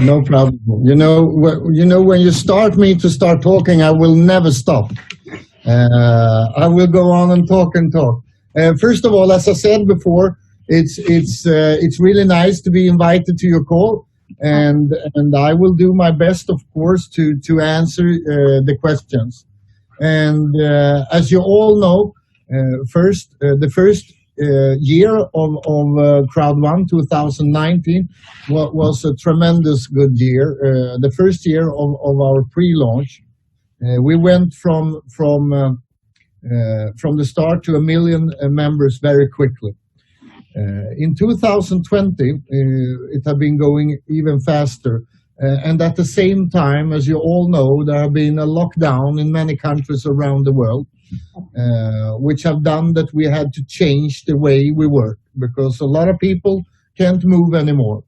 No problem. When you start me to start talking, I will never stop. I will go on and talk and talk. First of all, as I said before, it's really nice to be invited to your call, and I will do my best, of course, to answer the questions. And as you all know, the first year of Crowd1 2019 was a tremendous good year. The first year of our pre-launch, we went from the start to 1 million members very quickly. In 2020, it had been going even faster. And at the same time, as you all know, there have been a lockdown in many countries around the world, which have done that we had to change the way we work, because a lot of people can't move anymore.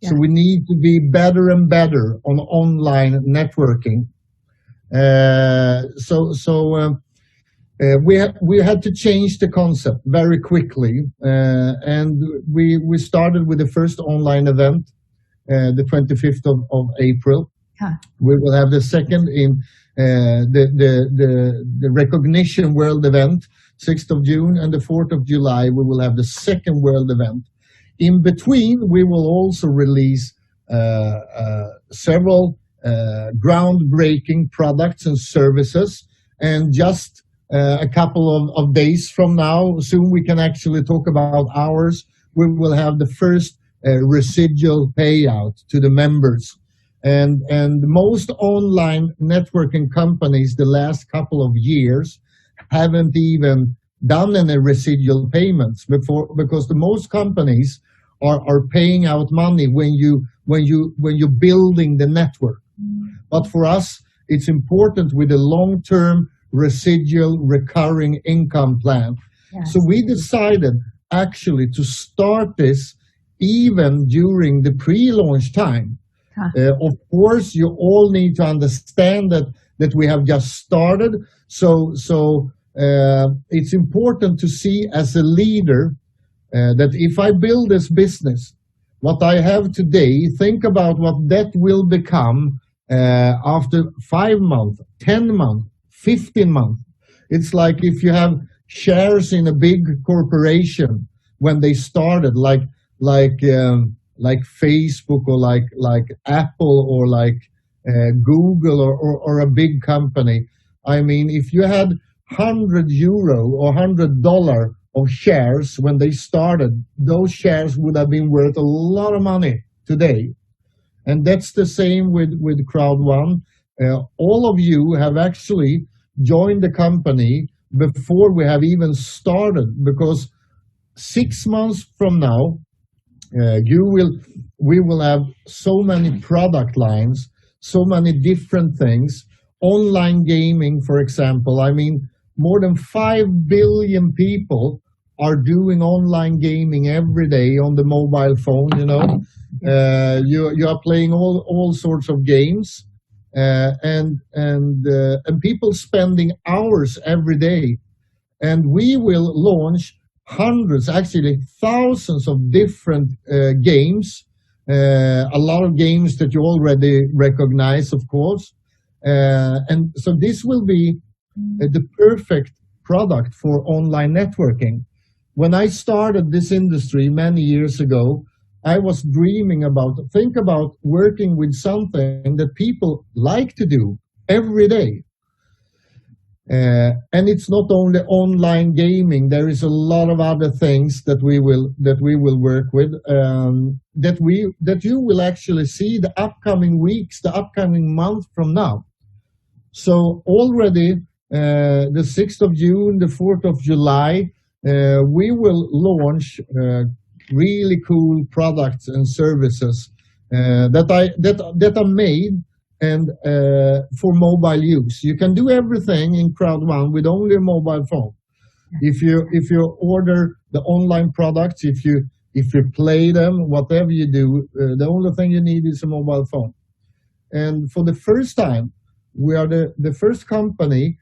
Yeah. So we need to be better and better on online networking. We had to change the concept very quickly, and we started with the first online event, the 25th of April. Huh. We will have the second in the recognition world event, 6th of June, and the 4th of July, we will have the second world event. In between, we will also release several groundbreaking products and services, and just a couple of days from now, soon we can actually talk about ours, we will have the first residual payout to the members. And most online networking companies the last couple of years haven't even done any residual payments before, because the most companies are paying out money when you're building the network. But for us, it's important with a long-term residual recurring income plan. Yes. So we decided actually to start this even during the pre-launch time. Huh. Of course, you all need to understand that we have just started. So it's important to see as a leader that if I build this business, what I have today, think about what that will become after 5 months, 10 months, 15 months. It's like if you have shares in a big corporation when they started, like Facebook or like Apple or like Google or a big company. I mean, if you had €100 or $100 of shares when they started, those shares would have been worth a lot of money today. And that's the same with Crowd1. All of you have actually joined the company before we have even started, because 6 months from now, we will have so many product lines, so many different things. Online gaming, for example, I mean, more than 5 billion people are doing online gaming every day on the mobile phone, you know. You are playing all sorts of games, and people spending hours every day. And we will launch hundreds, actually thousands of different games, a lot of games that you already recognize, of course. And so this will be the perfect product for online networking. When I started this industry many years ago, I was dreaming think about working with something that people like to do every day. And it's not only online gaming. There is a lot of other things that we will work with, that you will actually see the upcoming weeks, the upcoming month from now. So already the 6th of June, the 4th of July, we will launch really cool products and services that are made and for mobile use. You can do everything in Crowd1 with only a mobile phone. If you order the online products, if you play them, whatever you do, the only thing you need is a mobile phone. And for the first time, we are the first company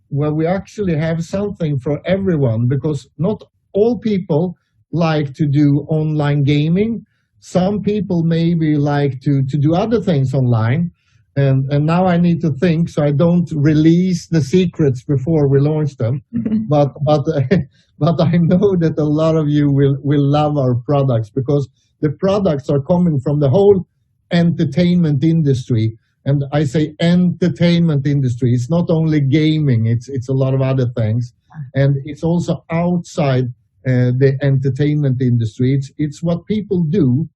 where we actually have something for everyone, because not all people like to do online gaming. some people maybe like to do other things online. And now I need to think so I don't release the secrets before we launch them. But but I know that a lot of you will love our products, because the products are coming from the whole entertainment industry. And I say entertainment industry. It's not only gaming. It's a lot of other things, and it's also outside the entertainment industry. It's what people do.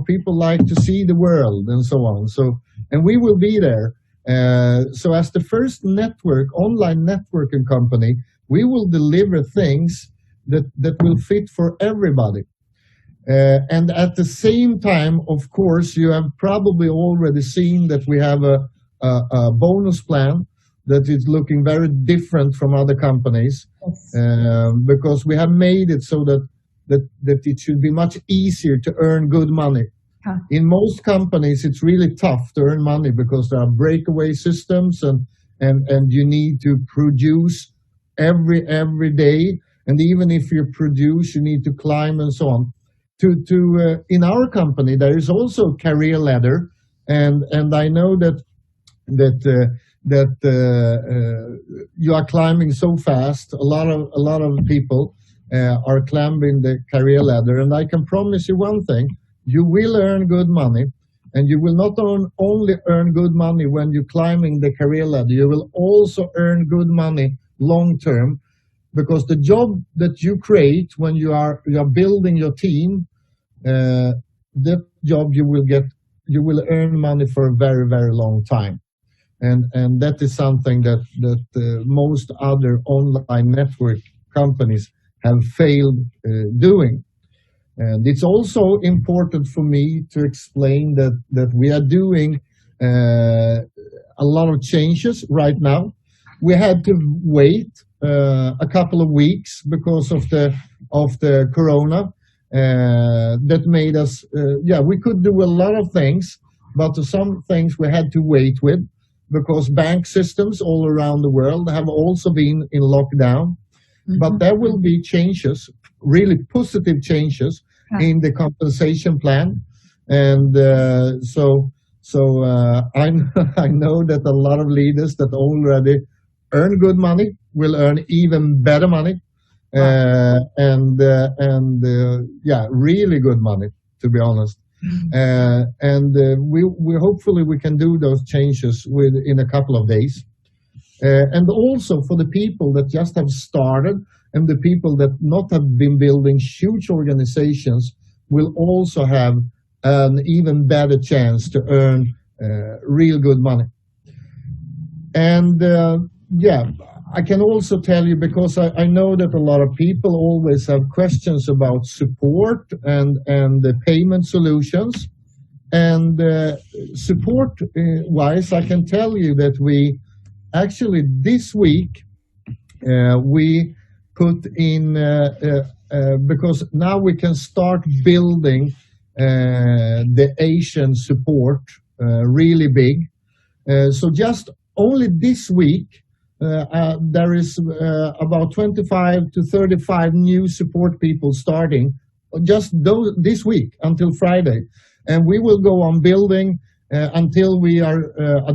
People like to see the world and so on. So, and we will be there. So as the first online networking company, we will deliver things that will fit for everybody. And at the same time, of course, you have probably already seen that we have a bonus plan that is looking very different from other companies. Yes. Because we have made it so that it should be much easier to earn good money. Huh. In most companies, it's really tough to earn money because there are breakaway systems and you need to produce every day. And even if you produce, you need to climb and so on. In our company, there is also a career ladder, and I know that you are climbing so fast. A lot of people are climbing the career ladder, and I can promise you one thing: you will earn good money, and you will not only earn good money when you're climbing the career ladder. You will also earn good money long term. Because the job that you create when you are building your team, that job you will earn money for a very, very long time, and that is something that most other online network companies have failed doing. And it's also important for me to explain that we are doing a lot of changes right now. We had to wait a couple of weeks because of the corona. That made us, we could do a lot of things, but some things we had to wait with because bank systems all around the world have also been in lockdown. Mm-hmm. But there will be changes, really positive changes in the compensation plan. And so I know that a lot of leaders that already earn good money will earn even better money. Really good money, to be honest. We hopefully we can do those changes in a couple of days. And also for the people that just have started and the people that not have been building huge organizations will also have an even better chance to earn real good money. And I can also tell you, because I know that a lot of people always have questions about support and the payment solutions. And support-wise, I can tell you that we actually this week, we put in, because now we can start building the Asian support really big. So just only this week, there is about 25 to 35 new support people starting just this week until Friday. And we will go on building until we are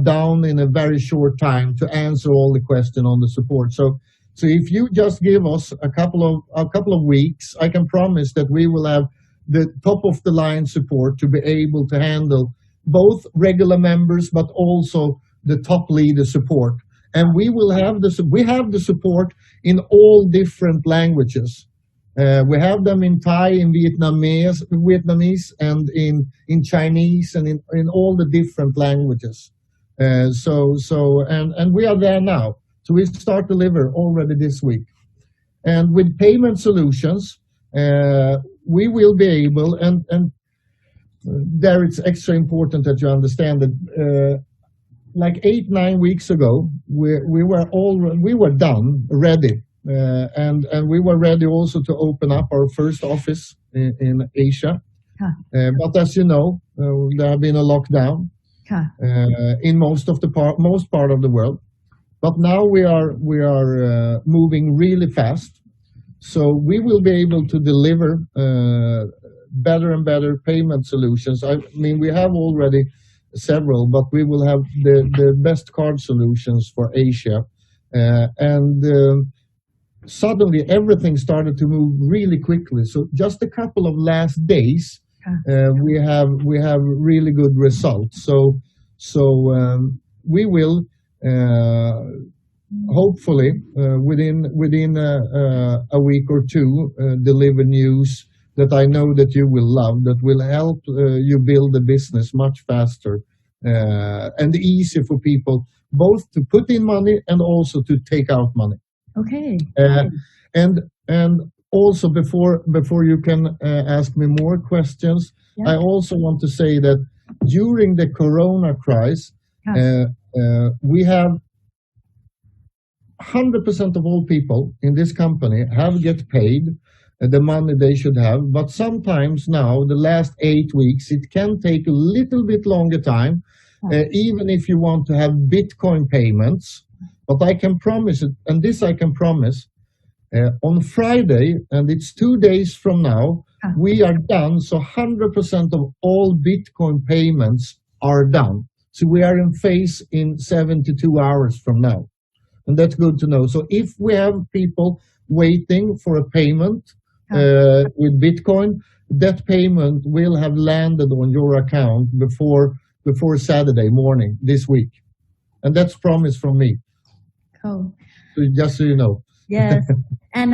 down in a very short time to answer all the questions on the support. So if you just give us a couple of weeks, I can promise that we will have the top of the line support to be able to handle both regular members but also the top leader support. And we have the support in all different languages. We have them in Thai, in Vietnamese, and in Chinese, and in all the different languages. And we are there now. So we start deliver already this week. And with payment solutions, we will be able, and there it's extra important that you understand that like 8-9 weeks ago, we were done, ready. And we were ready also to open up our first office in Asia. But as you know, there have been a lockdown in most part of the world. But now we are moving really fast. So we will be able to deliver better and better payment solutions. I mean, we have already several, but we will have the best card solutions for Asia. And suddenly everything started to move really quickly. So just a couple of last days, we have really good results. So we will hopefully within a week or two deliver news that I know that you will love, that will help you build a business much faster and easier for people, both to put in money and also to take out money. Okay. And also before you can ask me more questions, I also want to say that during the Corona crisis, we have 100% of all people in this company have get paid the money they should have, but sometimes now, the last 8 weeks, it can take a little bit longer time, even if you want to have Bitcoin payments. But I can promise it, and this I can promise, on Friday, and it's 2 days from now, we are done. So 100% of all Bitcoin payments are done. So we are in phase in 72 hours from now. And that's good to know. So if we have people waiting for a payment with Bitcoin, that payment will have landed on your account before Saturday morning this week. And that's promise from me. Cool. So just so you know. Yes. And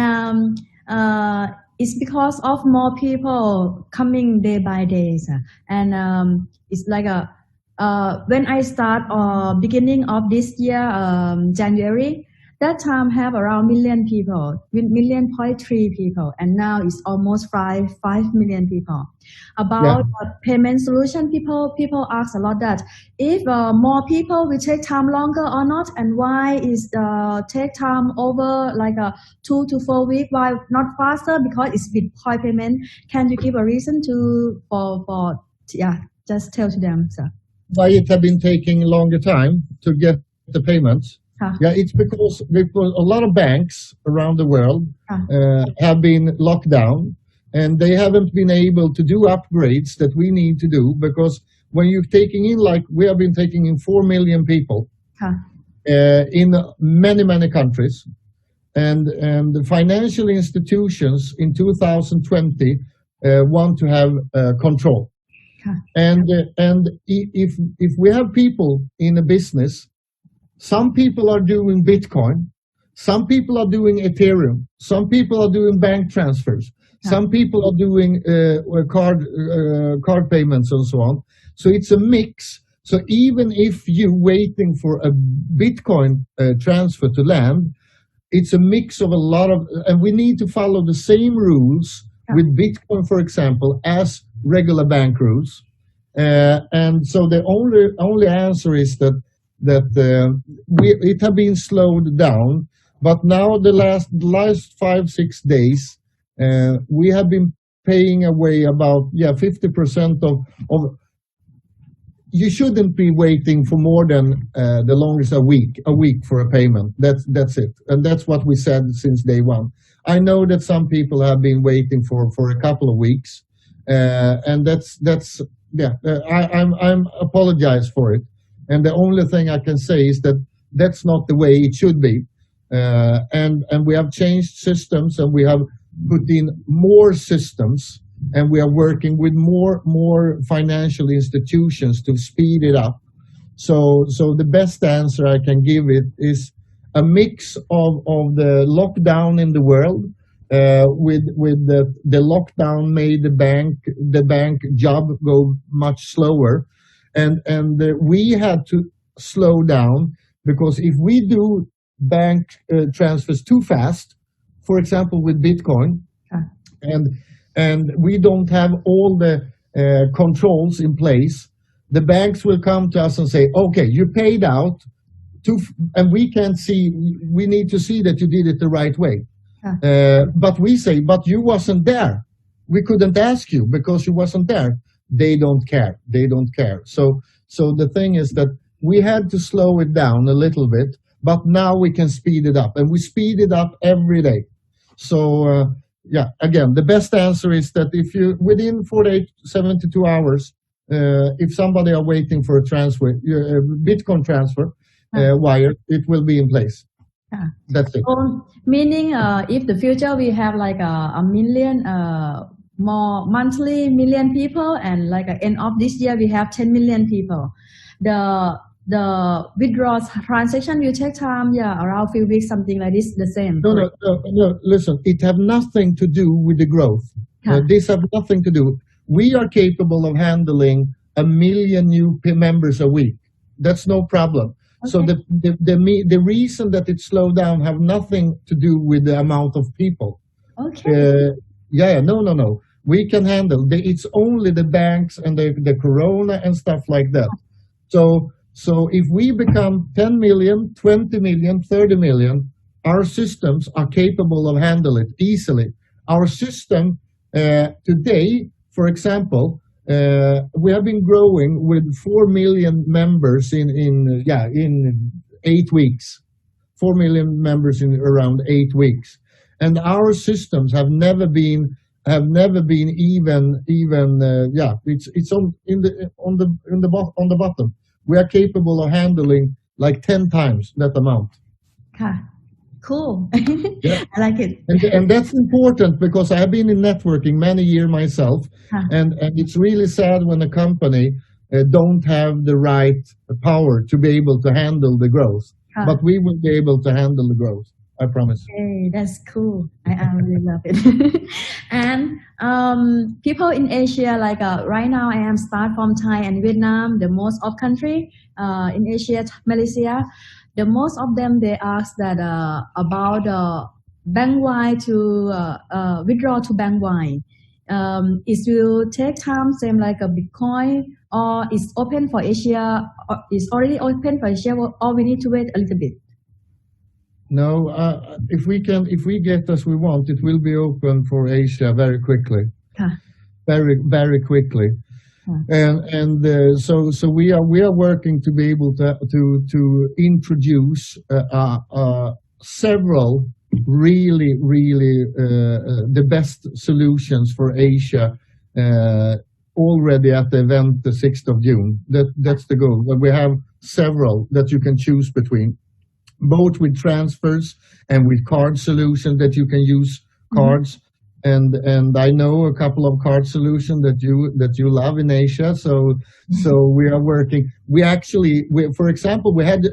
it's because of more people coming day by day. And it's like when I start beginning of this year, January, that time have around million people, 1.3 people, and now it's almost 5 million people. About payment solution, people ask a lot that if more people will take time longer or not, and why is take time over like 2 to 4 weeks, why not faster? Because it's Bitcoin payment. Can you give a reason for just tell to them, sir. Why it have been taking longer time to get the payments? It's because a lot of banks around the world have been locked down, and they haven't been able to do upgrades that we need to do, because when you're taking in, like we have been taking in 4 million people in many countries, and the financial institutions in 2020 want to have control. And if we have people in a business, some people are doing Bitcoin, some people are doing Ethereum, some people are doing bank transfers, some people are doing card payments and so on. So it's a mix. So even if you're waiting for a Bitcoin transfer to land, it's a mix of a lot of, and we need to follow the same rules with Bitcoin, for example, as regular bank rules. And so the only answer is that it have been slowed down, but now the last 5-6 days, we have been paying away about 50% of. You shouldn't be waiting for more than the longest a week for a payment. That's it, and that's what we said since day one. I know that some people have been waiting for a couple of weeks, and I'm apologize for it. And the only thing I can say is that that's not the way it should be. And we have changed systems, and we have put in more systems, and we are working with more financial institutions to speed it up. So the best answer I can give it is a mix of the lockdown in the world, with the lockdown made the bank job go much slower. And we had to slow down, because if we do bank transfers too fast, for example with Bitcoin, and we don't have all the controls in place, the banks will come to us and say, okay, you paid out, and we can't see, we need to see that you did it the right way. But we say, but you wasn't there. We couldn't ask you because you wasn't there. They don't care. So the thing is that we had to slow it down a little bit, but now we can speed it up, and we speed it up every day. So again, the best answer is that if you within 48, 72 hours, if somebody are waiting for a transfer, Bitcoin transfer wire, it will be in place. That's it. So, meaning if the future we have like a million more monthly million people, and like at end of this year we have 10 million people, the withdrawal transaction will take time, around few weeks, something like this, the same. No. Listen, it have nothing to do with the growth. This have nothing to do. We are capable of handling 1 million new members a week. That's no problem. Okay. So the reason that it slowed down have nothing to do with the amount of people. Okay. No. We can handle. It's only the banks and the corona and stuff like that. So if we become 10 million, 20 million, 30 million, our systems are capable of handling it easily. Our system today, for example, we have been growing with 4 million members in 8 weeks. 4 million members in around 8 weeks, and our systems have never been even. It's on the bottom. We are capable of handling like 10 times that amount. Cool. Yeah. I like it. And that's important because I have been in networking many years myself, and it's really sad when a company don't have the right power to be able to handle the growth. But we will be able to handle the growth. I promise. Hey, that's cool. I really love it. And people in Asia, like right now, I am start from Thai and Vietnam, the most of country in Asia, Malaysia. The most of them they ask that about bank wide to withdraw to bank wide. It will take time, same like a Bitcoin, or it's open for Asia, or it's already open for Asia, or we need to wait a little bit. No, if we get as we want, it will be open for Asia very quickly, very quickly, so we are working to be able to introduce several really the best solutions for Asia already at the event the 6th of June. That's the goal. But we have several that you can choose between, both with transfers and with card solutions that you can use cards. And I know a couple of card solutions that you love in Asia. So we are working. For example, we had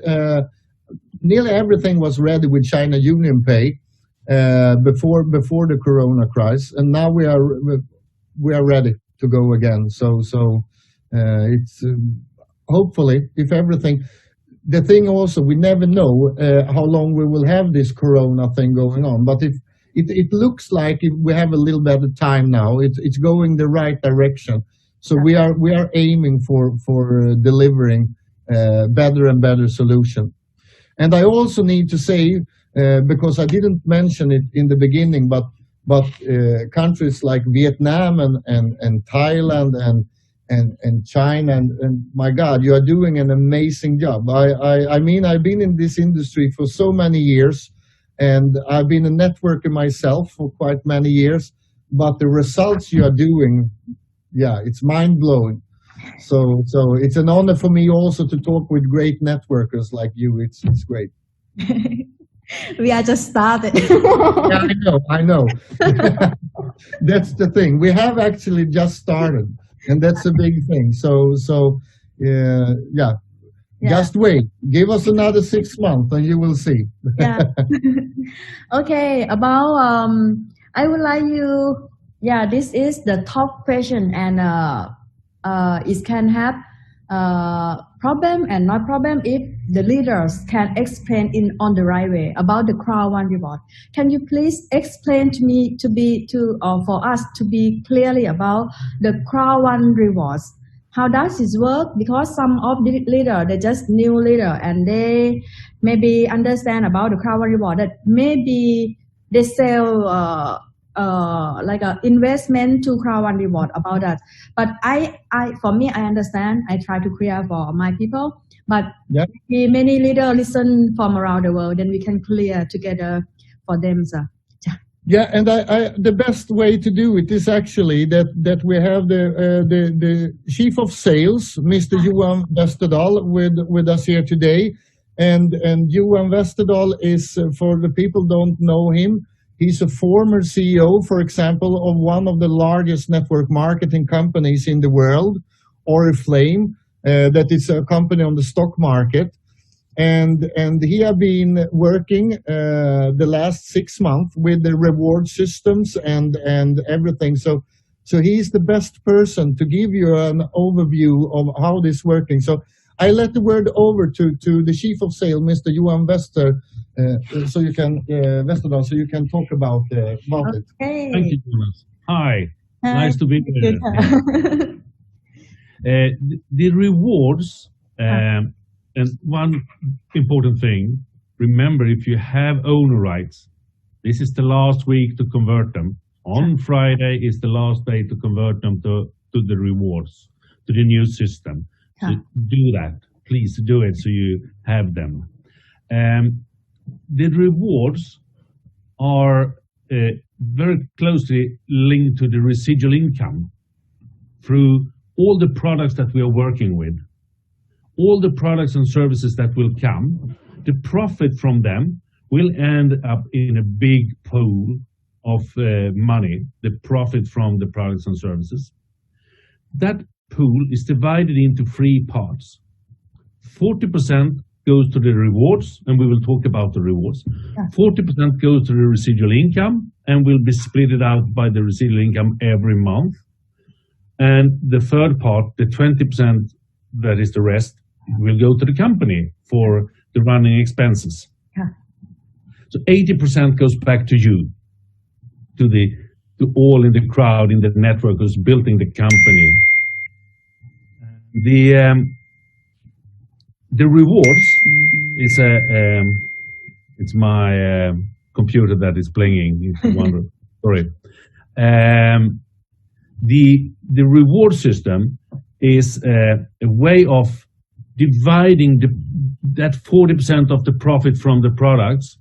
nearly everything was ready with China Union Pay before the Corona crisis, and now we are ready to go again. So it's hopefully, if everything. The thing also, we never know how long we will have this Corona thing going on. But if it looks like we have a little better time now, it's going the right direction. So we are aiming for delivering better and better solution. And I also need to say, because I didn't mention it in the beginning, but countries like Vietnam and Thailand and China and my God, you are doing an amazing job. I mean, I've been in this industry for so many years, and I've been a networker myself for quite many years. But the results you are doing, it's mind blowing. So it's an honor for me also to talk with great networkers like you. It's great. We are just started. I know. That's the thing. We have actually just started. And that's a big thing. So just wait. Give us another 6 months and you will see. Okay, about I would like you, this is the top question, and it can have problem and not problem if the leaders can explain on the right way about the Crowd1 reward. Can you please explain to me for us to be clearly about the Crowd1 rewards? How does this work? Because some of the leader, they just new leader, and they maybe understand about the Crowd1 reward, that maybe they sell like a investment to Crowd1 reward about that. But for me, I understand. I try to clear for my people. But many leaders listen from around the world, then we can clear together for them. So, Yeah, and the best way to do it is actually that we have the chief of sales, Mr. Johan Westerdahl, with us here today, and Johan Westerdahl is, for the people don't know him, he's a former CEO, for example, of one of the largest network marketing companies in the world, Oriflame, that is a company on the stock market. And he have been working the last 6 months with the reward systems and everything. So he's the best person to give you an overview of how this is working. So I let the word over to the chief of sales, Mr. Johan so you can Westerdahl, so you can talk about it. Okay. Thank you, Jonas. Hi. Nice to be here. The rewards. And one important thing, remember, if you have owner rights, this is the last week to convert them. On Friday is the last day to convert them to the rewards, to the new system. So do that. Please do it so you have them. The rewards are very closely linked to the residual income through all the products that we are working with. All the products and services that will come, the profit from them will end up in a big pool of money, the profit from the products and services. That pool is divided into 3 parts. 40% goes to the rewards, and we will talk about the rewards. 40% goes to the residual income, and will be split out by the residual income every month. And the third part, the 20%, that is the rest, will go to the company for the running expenses. So 80% goes back to you, to all in the crowd, in the network who's building the company. The rewards is it's my computer that is playing. If you wonder, sorry. The reward system is a way of dividing that 40% of the profit from the products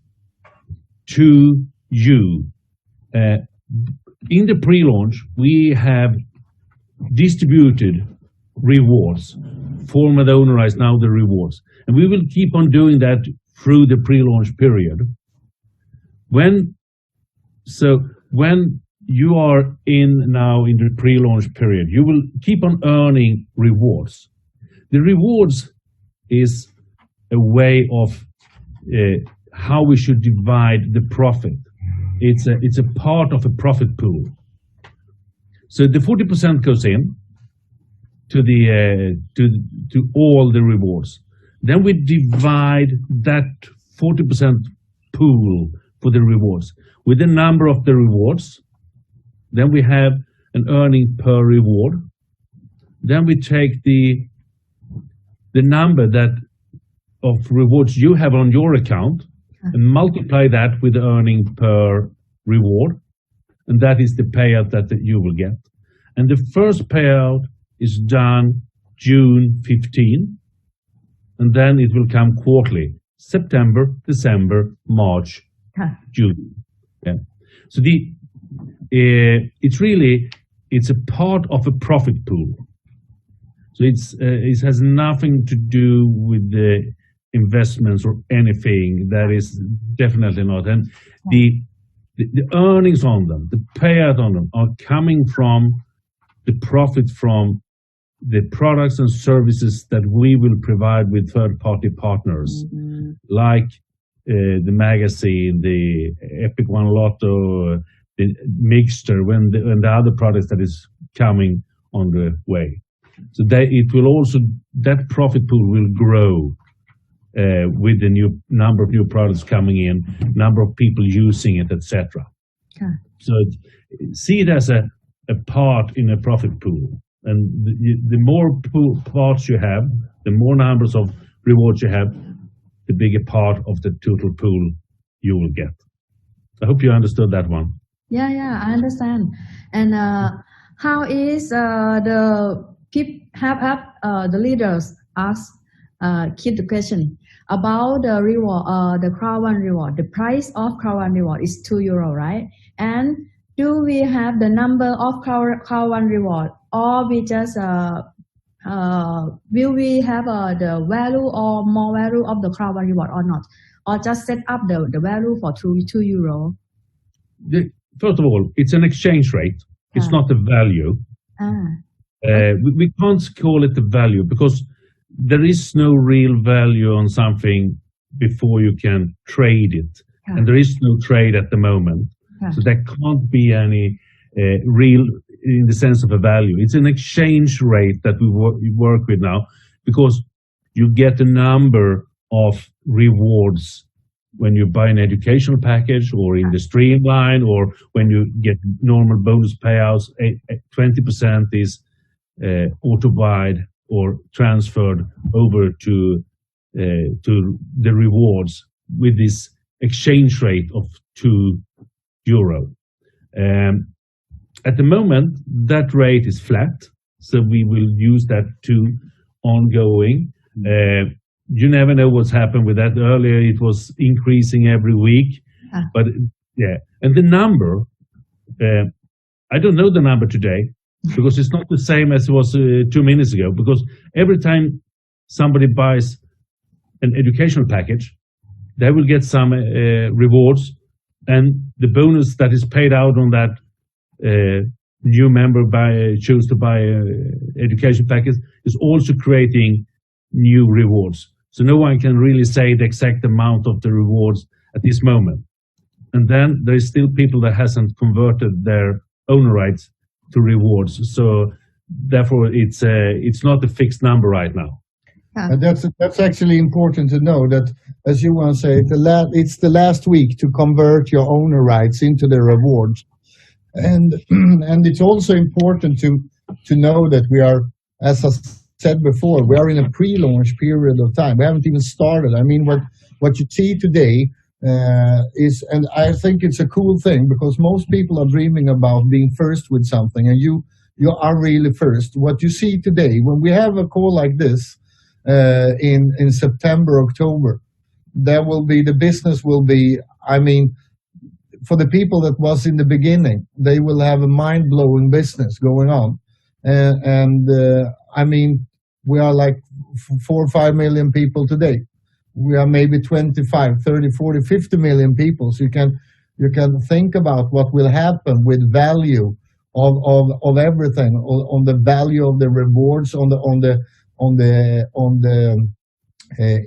to you. In the pre-launch, we have distributed rewards. Former owner is now the rewards. And we will keep on doing that through the pre-launch period. When you are now in the pre-launch period, you will keep on earning rewards. The rewards is a way of how we should divide the profit. It's a part of a profit pool. So the 40% goes in to all the rewards. Then we divide that 40% pool for the rewards with the number of the rewards. Then we have an earning per reward. Then we take the number of rewards you have on your account and multiply that with the earning per reward. And that is the payout that you will get. And the first payout is done June 15. And then it will come quarterly, September, December, March, June. Yeah. So it's a part of a profit pool. So it has nothing to do with the investments or anything. That is definitely not. And the earnings on them, the payout on them, are coming from the profit from the products and services that we will provide with third-party partners, like the magazine, the Epic One Lotto, the mixture, when the other products that is coming on the way. So that profit pool will grow with the new number of new products coming in, number of people using it, etc. So see it as a part in a profit pool. And the more parts you have, the more numbers of rewards you have, the bigger part of the total pool you will get. I hope you understood that one. Yeah, I understand. And how is the leaders keep the question about the reward, the Crowd1 reward. The price of Crowd1 reward is €2, right? And do we have the number of Crowd1 reward, or we just will we have the value or more value of the Crowd1 reward or not, or just set up the value for 2 euro? First of all, it's an exchange rate. It's not a value. We can't call it a value because there is no real value on something before you can trade it. And there is no trade at the moment. So there can't be any real, in the sense of a value. It's an exchange rate that we work with now, because you get a number of rewards when you buy an educational package or in the Streamline, or when you get normal bonus payouts. 20% is auto-buyed or transferred over to the rewards with this exchange rate of 2 euro. At the moment, that rate is flat, so we will use that to ongoing. You never know what's happened with that. Earlier, it was increasing every week, but yeah. And the number, I don't know the number today, because it's not the same as it was 2 minutes ago, because every time somebody buys an educational package, they will get some rewards, and the bonus that is paid out on that new member choose to buy education package is also creating new rewards. So no one can really say the exact amount of the rewards at this moment. And then there is still people that hasn't converted their owner rights to rewards. So therefore, it's not a fixed number right now. And that's actually important to know that, as Johan said, it's the last week to convert your owner rights into the rewards. And it's also important to know that we are, as I said before, we are in a pre-launch period of time. We haven't even started. I mean, what you see today is, and I think it's a cool thing, because most people are dreaming about being first with something, and you are really first. What you see today, when we have a call like this in September, October, the business will be, I mean, for the people that was in the beginning, they will have a mind-blowing business going on. I mean, we are like 4 or 5 million people today. We are maybe 25, 30, 40, 50 million people. So you can think about what will happen with value of everything, on the value of the rewards, on the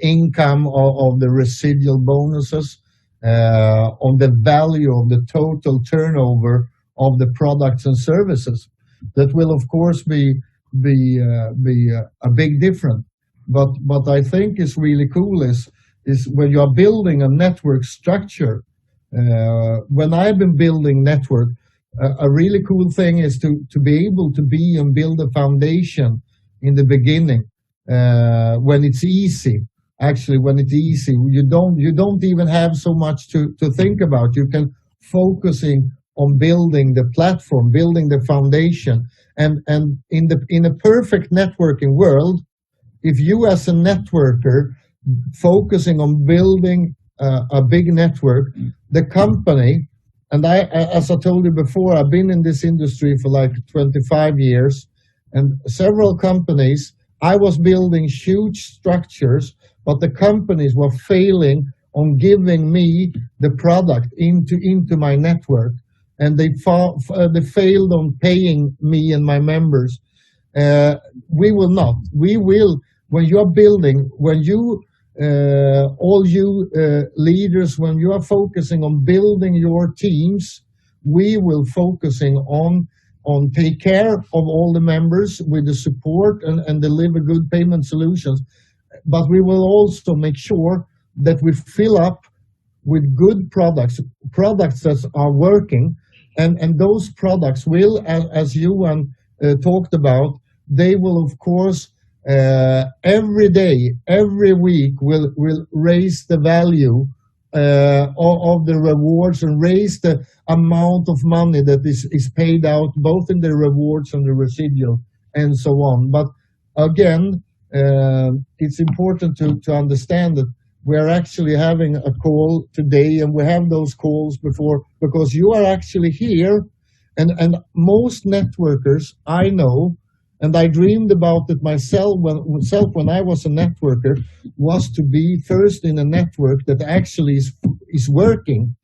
income of the residual bonuses, on the value of the total turnover of the products and services. That will, of course, be a big difference. But I think is really cool is when you are building a network structure. When I've been building network, a really cool thing is to be able to be and build a foundation in the beginning, when it's easy. Actually, when it's easy, you don't even have so much to think about. You can focusing on building the platform, building the foundation, and in a perfect networking world, if you as a networker focusing on building a big network, the company, and as I told you before, I've been in this industry for like 25 years, and several companies, I was building huge structures, but the companies were failing on giving me the product into my network, and they failed on paying me and my members. We will not. We will. When you are building, when you all you leaders, when you are focusing on building your teams, we will focusing on take care of all the members with the support and deliver good payment solutions. But we will also make sure that we fill up with good products that are working, and those products will, as Johan talked about, they will of course every day, every week will raise the value of the rewards and raise the amount of money that is paid out, both in the rewards and the residual and so on. But again, it's important to understand that we're actually having a call today, and we have those calls before because you are actually here. And most networkers I know, and I dreamed about it myself when I was a networker, was to be first in a network that actually is working.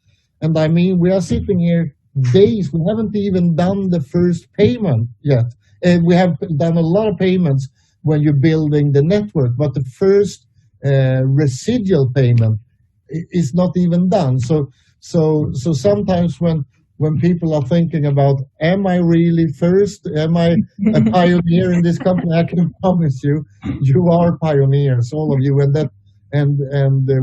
And I mean, we are sitting here days, we haven't even done the first payment yet. And we have done a lot of payments when you're building the network, but the first residual payment is not even done. So sometimes when people are thinking about, am I really first? Am I a pioneer in this company? I can promise you, you are pioneers, all of you, and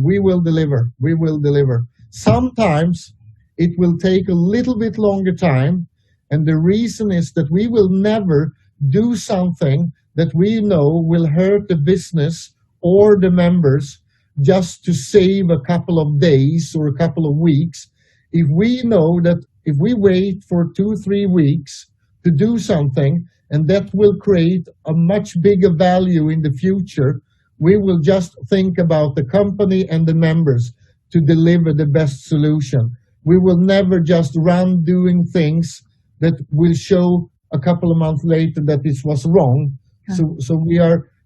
we will deliver. We will deliver. Sometimes it will take a little bit longer time, and the reason is that we will never do something that we know will hurt the business or the members just to save a couple of days or a couple of weeks. If we know that if we wait for 2-3 weeks to do something, and that will create a much bigger value in the future, we will just think about the company and the members to deliver the best solution. We will never just run doing things that will show a couple of months later that this was wrong. So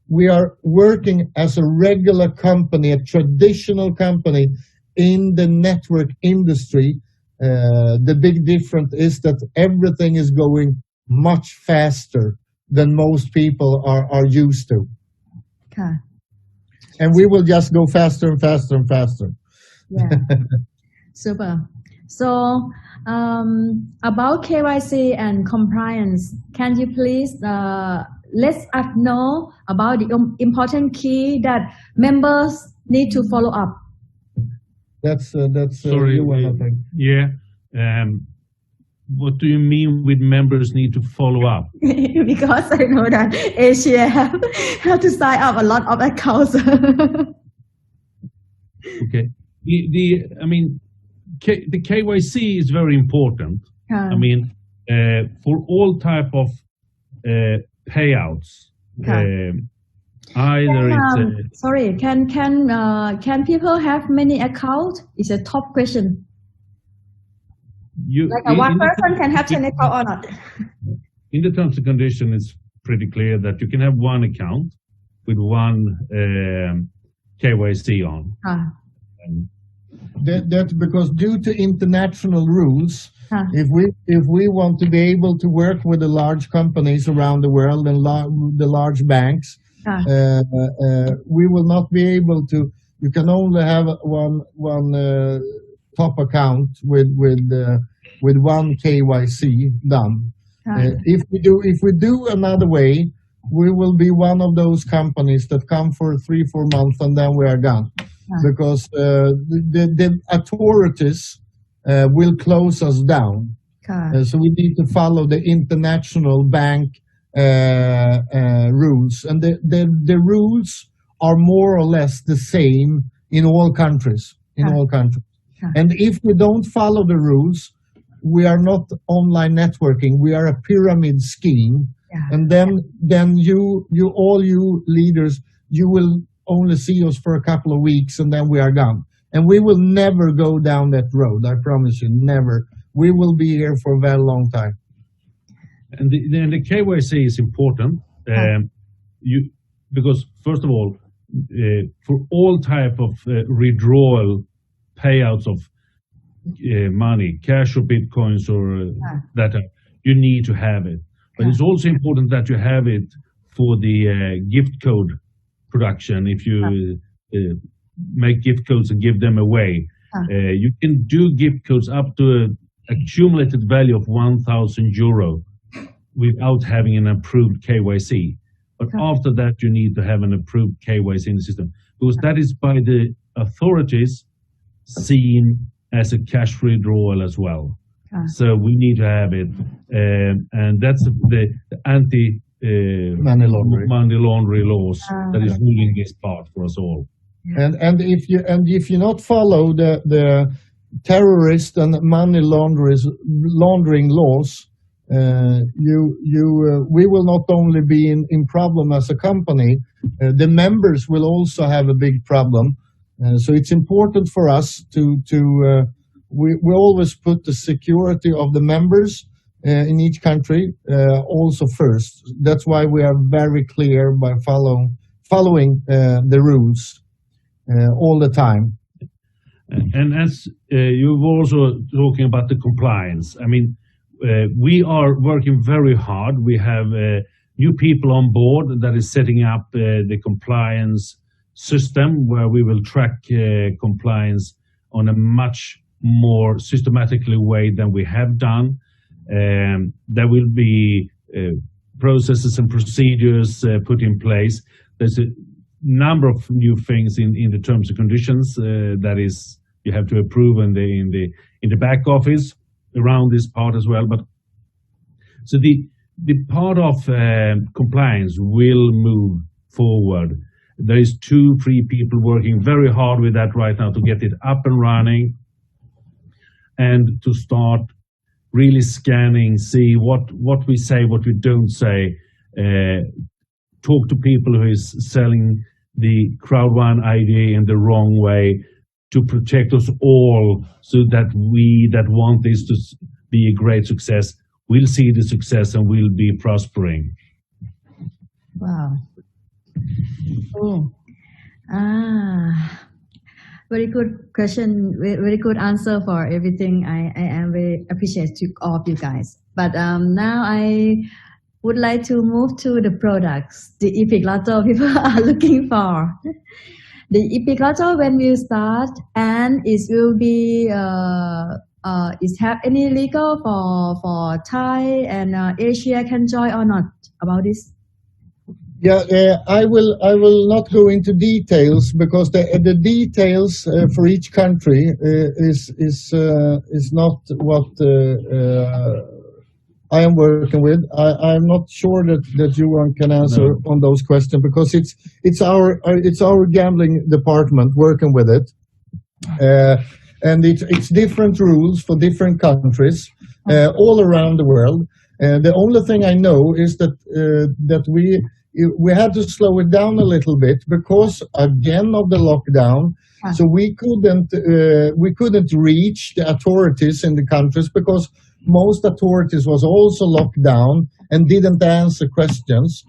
we are working as a regular company, a traditional company in the network industry. The big difference is that everything is going much faster than most people are used to. Okay. And we will just go faster and faster and faster. Yeah. Super. So about KYC and compliance, can you please let us know about the important key that members need to follow up? That's Sorry, Johan, I think. yeah. What do you mean with members need to follow up? Because I know that Asia have to sign up a lot of accounts. Okay. The KYC is very important. I mean, for all type of payouts, either it's sorry, can people have many accounts? It's a top question. Like one person can have 10 accounts or not? In the terms and conditions, it's pretty clear that you can have one account with one KYC on. That's because due to international rules, if we want to be able to work with the large companies around the world and the large banks, we will not be able to. You can only have one top account with one KYC done. If we do another way, we will be one of those companies that come for 3-4 months and then we are done. Because the authorities will close us down. So we need to follow the international bank rules. And the rules are more or less the same in all countries. And if we don't follow the rules, we are not online networking. We are a pyramid scheme. And then you all you leaders, you will only see us for a couple of weeks and then we are gone. And we will never go down that road. I promise you, never. We will be here for a very long time. And the KYC is important. Because first of all, for all type of withdrawal payouts of money, cash or bitcoins or that, you need to have it. But it's also important that you have it for the gift code production. If you make gift codes and give them away, you can do gift codes up to an accumulated value of 1,000 euro without having an approved KYC. But after that, you need to have an approved KYC in the system, because that is by the authorities seen as a cash withdrawal as well. So we need to have it, and that's the anti money laundering laws that is ruling this part for us all. And if you not follow the terrorist and money laundering laws, we will not only be in problem as a company, the members will also have a big problem. So it's important for us we always put the security of the members in each country also first. That's why we are very clear by following the rules all the time. And as you've also talking about the compliance, I mean, we are working very hard. We have new people on board that is setting up the compliance system where we will track compliance on a much more systematically way than we have done. There will be processes and procedures put in place. There's a number of new things in the terms and conditions that is you have to approve in the back office around this part as well. But so the part of compliance will move forward. There is 2-3 people working very hard with that right now to get it up and running and to start really scanning, see what we say, what we don't say, talk to people who is selling the Crowd1 idea in the wrong way to protect us all so that we that want this to be a great success will see the success and will be prospering. Wow. Oh. Very good question, very good answer for everything. I am very appreciative to all of you guys. But now I would like to move to the products, the Epic Lotto people are looking for. The Epic Lotto, when we start, and it will be, is have any legal for Thai and Asia can join or not about this? Yeah, I will not go into details because the details for each country is not what I am working with. I'm not sure that Johan can answer on those questions because it's our gambling department working with it, and it's different rules for different countries all around the world. The only thing I know is that we had to slow it down a little bit because again of the lockdown. So we couldn't reach the authorities in the countries because most authorities was also locked down and didn't answer questions.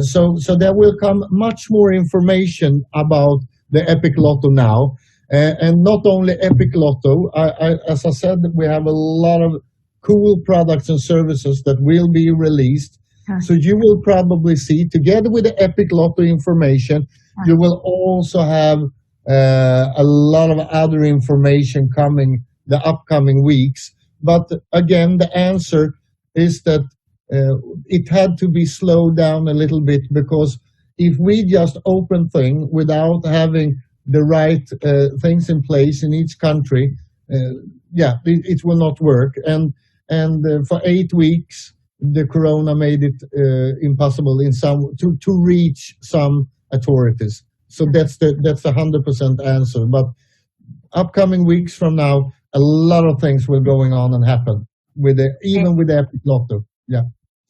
So there will come much more information about the Epic Lotto now, and not only Epic Lotto. As I said, we have a lot of cool products and services that will be released. So you will probably see, together with the Epic Lotto information, you will also have a lot of other information coming the upcoming weeks. But again, the answer is that it had to be slowed down a little bit because if we just open things without having the right things in place in each country, it will not work. And for 8 weeks, the corona made it impossible to reach some authorities. So that's the 100% answer. But upcoming weeks from now, a lot of things will going on and happen even with the Epic Lotto. Yeah.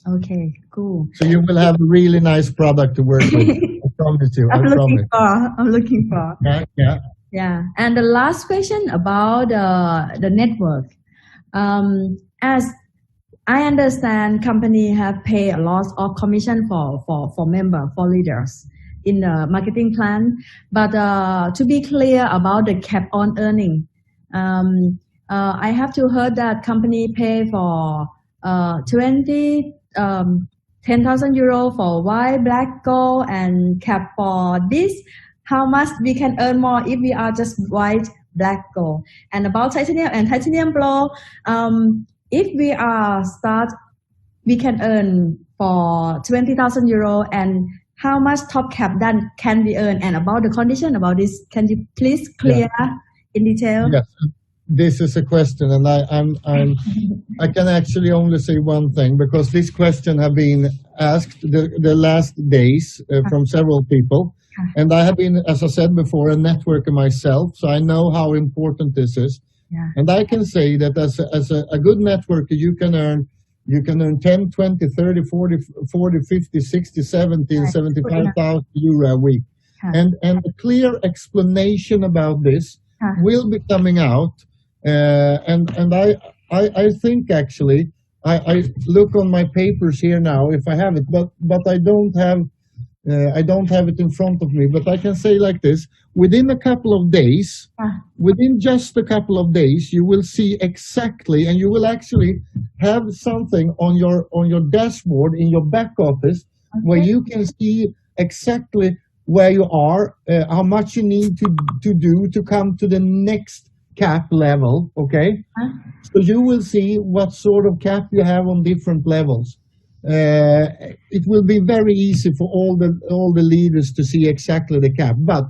Okay, cool. So you will have a really nice product to work with. I promise you. I'm looking for. Yeah. Yeah. And the last question about the network. As I understand, company have paid a lot of commission for member, for leaders in the marketing plan. But to be clear about the cap on earning, I have to heard that company pay for 10,000 euro for white, black, gold, and cap for this. How much we can earn more if we are just white, black, gold? And about titanium and titanium pro, if we are start, we can earn for 20,000 euro, and how much top cap then can we earn? And about the condition about this, can you please clear in detail? Yes, this is a question, and I can actually only say one thing because this question have been asked the last days from several people, and I have been, as I said before, a networker myself, so I know how important this is. Yeah. And I can say that as a good networker, you can earn 10, 20, 30, 40, 50, 60, 70, and 75,000 euro a week. and a clear explanation about this will be coming out. And I think actually I look on my papers here now if I have it, but I don't have it in front of me. But I can say like this: within a couple of days, within just a couple of days, you will see exactly, and you will actually have something on your dashboard in your back office where you can see exactly where you are, how much you need to do to come to the next cap level. Okay, so you will see what sort of cap you have on different levels. It will be very easy for all the leaders to see exactly the cap. But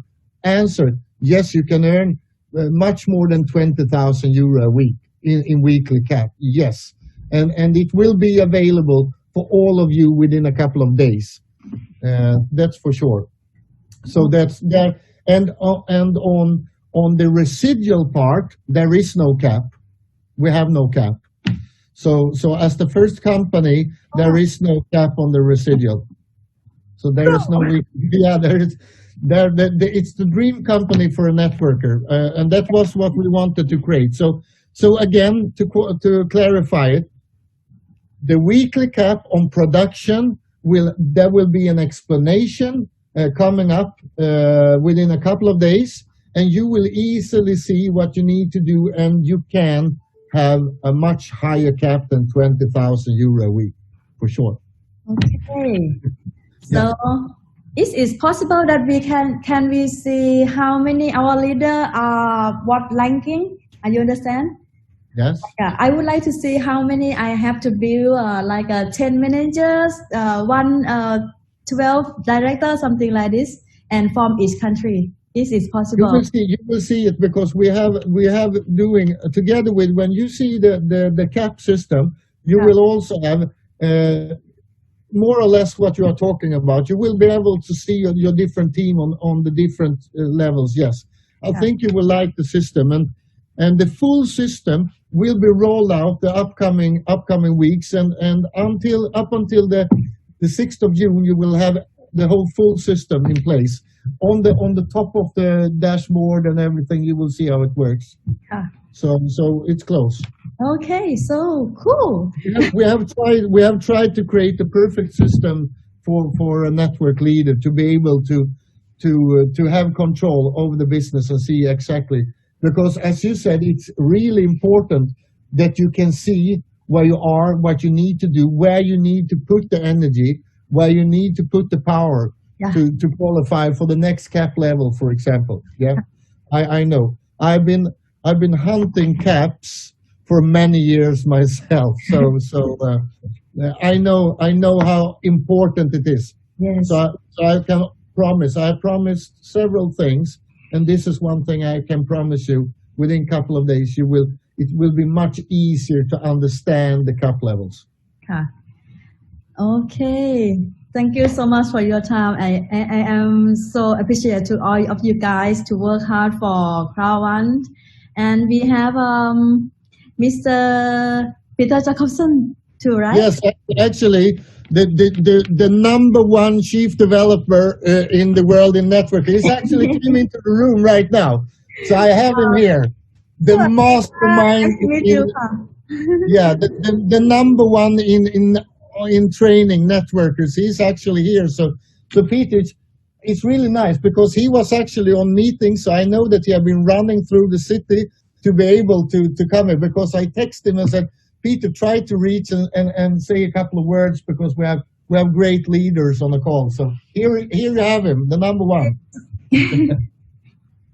answer: yes, you can earn much more than 20,000 euro a week in weekly cap. Yes, and it will be available for all of you within a couple of days. That's for sure. So that's there. And on the residual part, there is no cap. We have no cap. So as the first company, there is no cap on the residual. So there is no, it's the dream company for a networker, and that was what we wanted to create. So again, to clarify it, the weekly cap on production there will be an explanation coming up within a couple of days, and you will easily see what you need to do, and you can have a much higher cap than 20,000 euro a week, for sure. Okay. So, is it possible that can we see how many our leader are what ranking? Are you understand? Yes. Yeah, I would like to see how many I have to build, like 10 managers, 12 directors, something like this, and from each country. This is possible. You will see it because we have doing together with, when you see the cap system, you will also have more or less what you are talking about. You will be able to see your different team on the different levels. Yes, I think you will like the system, and the full system will be rolled out the upcoming weeks, and up until the 6th of June, you will have the whole full system in place. On the top of the dashboard and everything, you will see how it works. So it's close. Okay, so cool. We have tried to create the perfect system for a network leader to be able to have control over the business and see exactly, because as you said, it's really important that you can see where you are, what you need to do, where you need to put the energy, where you need to put the power. To qualify for the next cap level, for example. Yeah, I know. I've been hunting caps for many years myself, so I know how important it is. Yes. So I can promise. I promised several things, and this is one thing I can promise you. Within a couple of days, it will be much easier to understand the cap levels. Okay. Thank you so much for your time. I am so appreciative to all of you guys to work hard for Crowd1. And we have Mr. Peter Jakobsson too, right? Yes, actually, the number one chief developer in the world in networking is actually came into the room right now. So I have him here. The mastermind. Nice to meet you. The number one in training networkers. He's actually here. So Peter, it's really nice because he was actually on meetings. So I know that he had been running through the city to be able to come here, because I texted him and said, Peter, try to reach and say a couple of words, because we have great leaders on the call. So here you have him, the number one.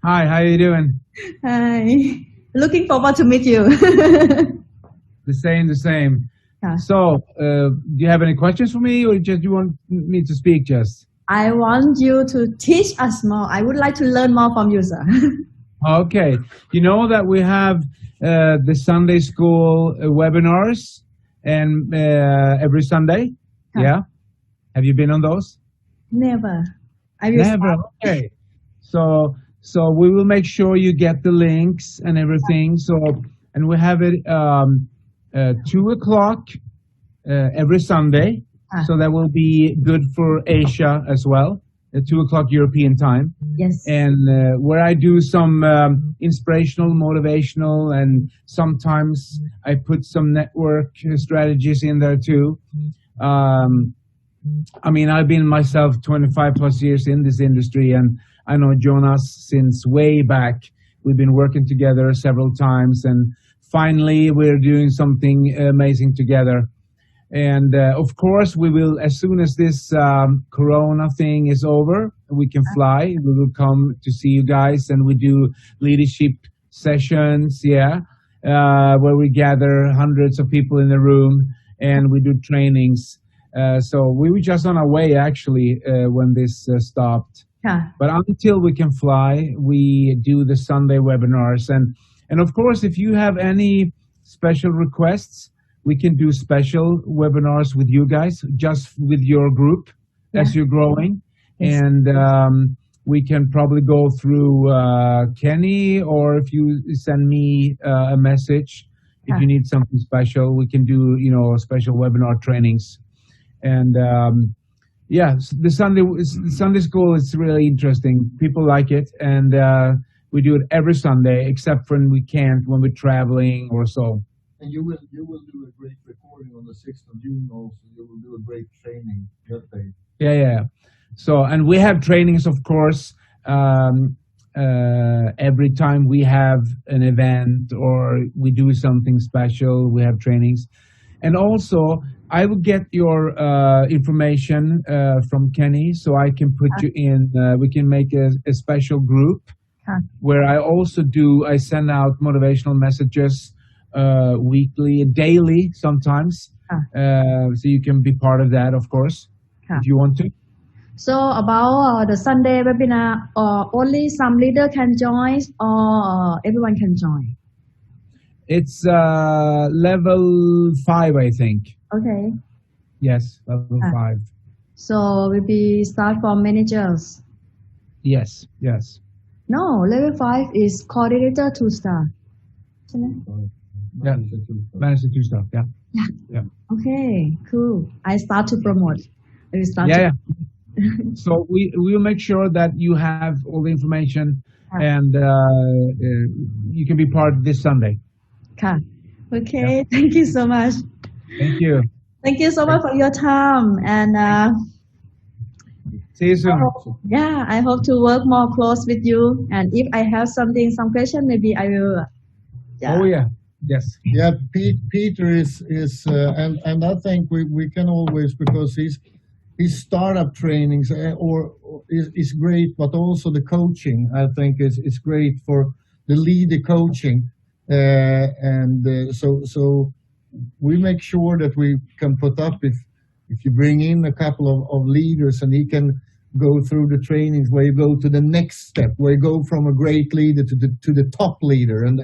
Hi, how are you doing? Hi. Looking forward to meet you. The same. So, do you have any questions for me, or just you want me to speak just? I want you to teach us more. I would like to learn more from you, sir. Okay. You know that we have the Sunday school webinars and every Sunday? Yeah? Have you been on those? Never. Never? Okay. So we will make sure you get the links and everything. And we have it 2 o'clock every Sunday. So that will be good for Asia as well. at 2 o'clock European time. Yes. And where I do some inspirational, motivational, and sometimes I put some network strategies in there too. I mean, I've been myself 25 plus years in this industry, and I know Jonas since way back. We've been working together several times, and finally we're doing something amazing together. And of course, we will, as soon as this Corona thing is over, we can fly. We will come to see you guys, and we do leadership sessions, where we gather hundreds of people in the room, and we do trainings. So we were just on our way, actually, when this stopped. But until we can fly, we do the Sunday webinars. And of course, if you have any special requests, we can do special webinars with you guys, just with your group as you're growing. Yes. And we can probably go through Kenny, or if you send me a message, if you need something special, we can do, special webinar trainings. And the Sunday school is really interesting. People like it, and we do it every Sunday, except when we can't, when we're traveling or so. And you will do a great recording on the 6th of June also. You will do a great training that day. Yeah. So, and we have trainings, of course, every time we have an event or we do something special, we have trainings. And also, I will get your information from Kenny, so I can put you in, we can make a special group where I send out motivational messages weekly, daily sometimes. So you can be part of that, of course, if you want to. So about the Sunday webinar, only some leader can join, or everyone can join? It's level 5, I think. Okay. Yes, level 5. So will be start from managers? Yes. No, level 5 is coordinator 2-star. Yeah, manager 2-star, yeah. Okay, cool. I start to promote. Yeah. So we will make sure that you have all the information, and you can be part this Sunday. Okay, thank you so much. Thank you. Thank you so much for your time, and see you soon. I hope to work more close with you. And if I have some question, maybe I will. Oh yeah, yes. Yeah, Peter is and I think we can always, because his startup trainings is great, but also the coaching I think is great for the leader coaching. So we make sure that we can put up, if you bring in a couple of leaders, and he can go through the trainings where you go to the next step, where you go from a great leader to the top leader. And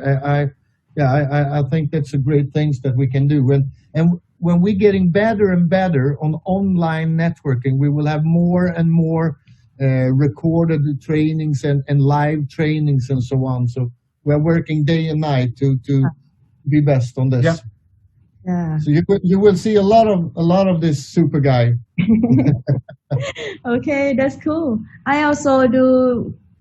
I think that's a great things that we can do. And when we're getting better and better on online networking, we will have more and more recorded trainings and live trainings and so on. So we're working day and night to be best on this. Yeah. So you will see a lot of this super guy. Okay, that's cool. I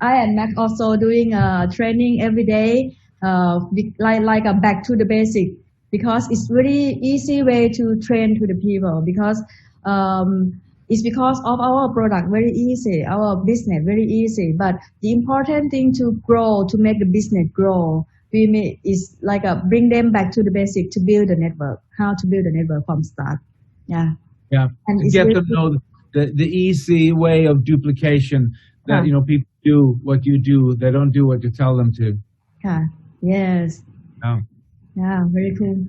and Mac also doing training every day, like a back to the basic, because it's really easy way to train to the people, because it's because of our product very easy, our business very easy. But the important thing to grow, to make the business grow, is like bring them back to the basic, to build a network, how to build a network from start. Yeah. And to get them know the easy way of duplication, that people do what you do, they don't do what you tell them to. Yes. Yeah, very cool.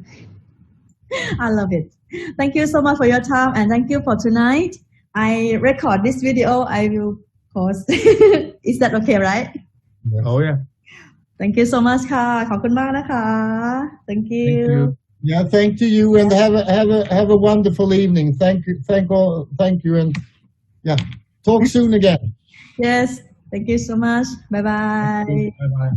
I love it. Thank you so much for your time, and thank you for tonight. I record this video, I will post. Is that okay, right? Oh yeah. Thank you so much ค่ะ ขอบคุณมากนะคะ Thank you. Yeah, thank you, and have a wonderful evening. Thank you, and talk soon again. Yes, thank you so much. Bye bye. Bye bye.